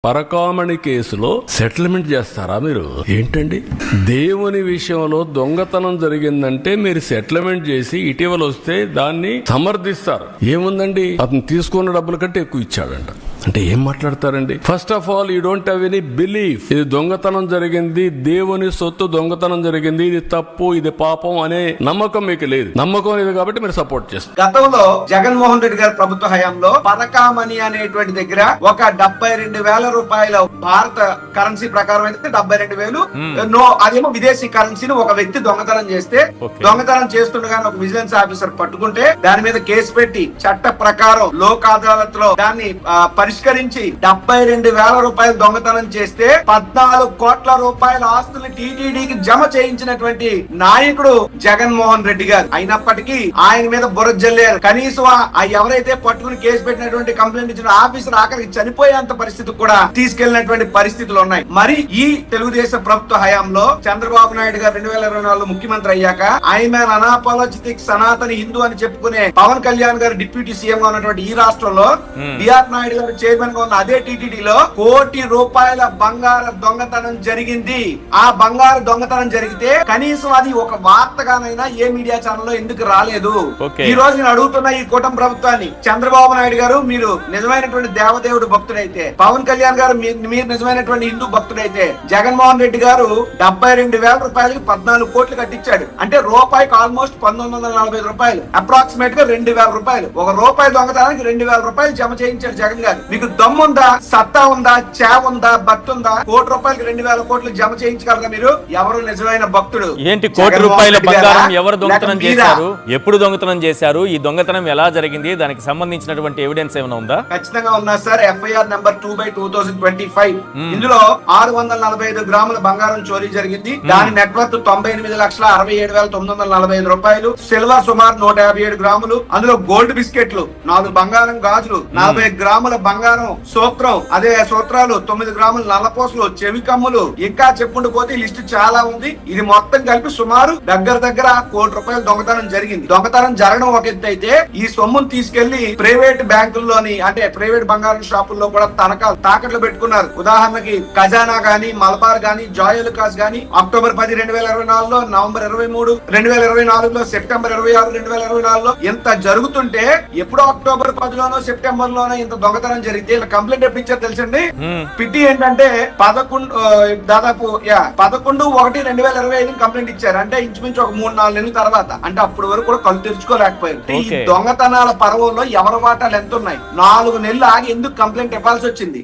పరకామణి కేసులో సెటిల్మెంట్ చేస్తారా మీరు? ఏంటండి, దేవుని విషయంలో దొంగతనం జరిగిందంటే మీరు సెటిల్మెంట్ చేసి ఇటీవల వస్తే దాన్ని సమర్థిస్తారు. ఏముందండి, అతను తీసుకున్న డబ్బుల కంటే ఎక్కువ ఇచ్చాడంట అంటే ఏం మాట్లాడతారండి? First of all you don't have any belief. ఇది దొంగతనం జరిగింది, దేవుని సొత్తు దొంగతనం జరిగింది, ఇది తప్పు, ఇది పాపం అనే నమ్మకం మీకు లేదు. నమ్మకం లేదు కాబట్టి మీరు సపోర్ట్ చేస్తారు. గతంలో జగన్మోహన్ రెడ్డి గారి ప్రభుత్వ హయాంలో పరకామణి అనేటువంటి దగ్గర ఒక 72,000 రూపాయల భారత కరెన్సీ ప్రకారం అయితే 72,000 అదేమో విదేశీ కరెన్సీని ఒక వ్యక్తి దొంగతనం చేస్తే, దొంగతనం చేస్తుండగానే ఒక విజిలెన్స్ ఆఫీసర్ పట్టుకుంటే దాని మీద కేసు పెట్టి చట్ట ప్రకారం లోక్ అదాలత్ లో దాన్ని పరిష్కరించి 72,000 రూపాయలు దొంగతనం చేస్తే 14 కోట్ల రూపాయల ఆస్తులు టీటీడీకి జమ చేయించినటువంటి నాయకుడు జగన్మోహన్ రెడ్డి గారు. అయినప్పటికీ ఆయన మీద బురద జల్లారు. కనీసం ఎవరైతే పట్టుకుని కేసు పెట్టినటువంటి కంప్లైంట్ ఇచ్చిన ఆఫీసర్ ఆఖరికి చనిపోయేంత పరిస్థితి కూడా తీసుకెళ్లినటువంటి పరిస్థితులు ఉన్నాయి. మరి ఈ తెలుగుదేశం ప్రభుత్వ హయాంలో చంద్రబాబు నాయుడు గారు 2024 ముఖ్యమంత్రి అయ్యాక ఆయన అనాపాలజిటిక్ సనాతన హిందూ అని చెప్పుకునే పవన్ కళ్యాణ్ గారు డిప్యూటీ సీఎం గా ఉన్నటువంటి ఈ రాష్ట్రంలో బిఆర్ నాయుడు గారు చైర్మన్ గా ఉన్న అదే టీటీడీలో 1 కోటి రూపాయల బంగారు దొంగతనం జరిగింది. ఆ బంగారు దొంగతనం జరిగితే కనీసం అది ఒక వార్తగానైనా ఏ మీడియా ఛానల్లో ఎందుకు రాలేదు? ఈ రోజు నేను అడుగుతున్న ఈ కూటమి ప్రభుత్వాన్ని, చంద్రబాబు నాయుడు గారు మీరు నిజమైనటువంటి దేవదేవుడు భక్తుడైతే, పవన్ కళ్యాణ్ గారు మీరు నిజమైనటువంటి హిందూ భక్తుడైతే, జగన్మోహన్ రెడ్డి గారు 72,000 రూపాయలకి 14 కోట్లు కట్టించాడు. అంటే రూపాయికి ఆల్మోస్ట్ 1945 రూపాయలు, అప్రాక్సిమేట్ గా 2,000 రూపాయలు. ఒక రూపాయి దొంగతనానికి 2,000 రూపాయలు జమ చేయించాడు జగన్ గారు. మీకు దమ్ముందా, సత్తా ఉందా, చేవ ఉందా, భక్తి ఉందా? 1 కోటి రూపాయలకి 2,000 కోట్లు జమ చేయించగలరా మీరు? ఎవరు నిజమైన భక్తుడు? ఏంటి 1 కోటి రూపాయల బంగారం ఎవరు దొంగతనం చేశారు, ఎప్పుడు దొంగతనం చేశారు, ఈ దొంగతనం ఎలా జరిగింది, దానికి సంబంధించినటువంటి ఎవిడెన్స్ ఏమైనా ఉందా? ఖచ్చితంగా ఉన్నా సార్. ఎఫ్ఐఆర్ నెంబర్ 2/2025 ఇందులో 645 గ్రాముల బంగారం చోరీ జరిగింది. దాని నెట్వర్క్ 98,67,945 రూపాయలు. సిల్వర్ సుమారు 157 గ్రాములు. అందులో గోల్డ్ బిస్కెట్లు 4 బంగారం గాజులు, 40 గ్రాముల బంగారం సూత్రం, అదే సూత్రాలు, 9 గ్రాముల నల్లపోసలు, చెవి కమ్ములు, ఇంకా చెప్పుకుంటూ పోతే లిస్టు చాలా ఉంది. ఇది మొత్తం కలిపి సుమారు దగ్గర 1 కోటి రూపాయలు దొంగతనం జరిగింది. దొంగతనం జరగడం ఒక ఎత్తు అయితే, ఈ సొమ్మును తీసుకెళ్లి ప్రైవేట్ బ్యాంకుల్లోని అంటే ప్రైవేట్ బంగారం షాపుల్లో కూడా తాకట్లు పెట్టుకున్నారు. ఉదాహరణకి ఖజానా గానీ, మలబార్ గానీ, జాయలుకాస్ గానీ అక్టోబర్ 10, 2024లో, నవంబర్ 23, 2024లో, సెప్టెంబర్ 26, 2024లో ఇంత జరుగుతుంటే, ఎప్పుడో అక్టోబర్ 10లోనో సెప్టెంబర్ లోనో ఇంత దొంగతనం జరిగితే ఇలా కంప్లైంట్ ఎప్పుడు ఇచ్చారు తెలుసండి? పిటి ఏంటంటే 11/1/2025 కంప్లైంట్ ఇచ్చారు. అంటే ఇంచుమించు ఒక 3-4 నెలల తర్వాత. అంటే అప్పటి వరకు కూడా కళ్ళు తెరుచుకోలేకపోయారు. ఈ దొంగతనాల పర్వంలో ఎవరి వాటాలు ఎంత ఉన్నాయి? 4 నెలలు ఆగి ఎందుకు కంప్లైంట్ ఇవ్వాల్సి వచ్చింది?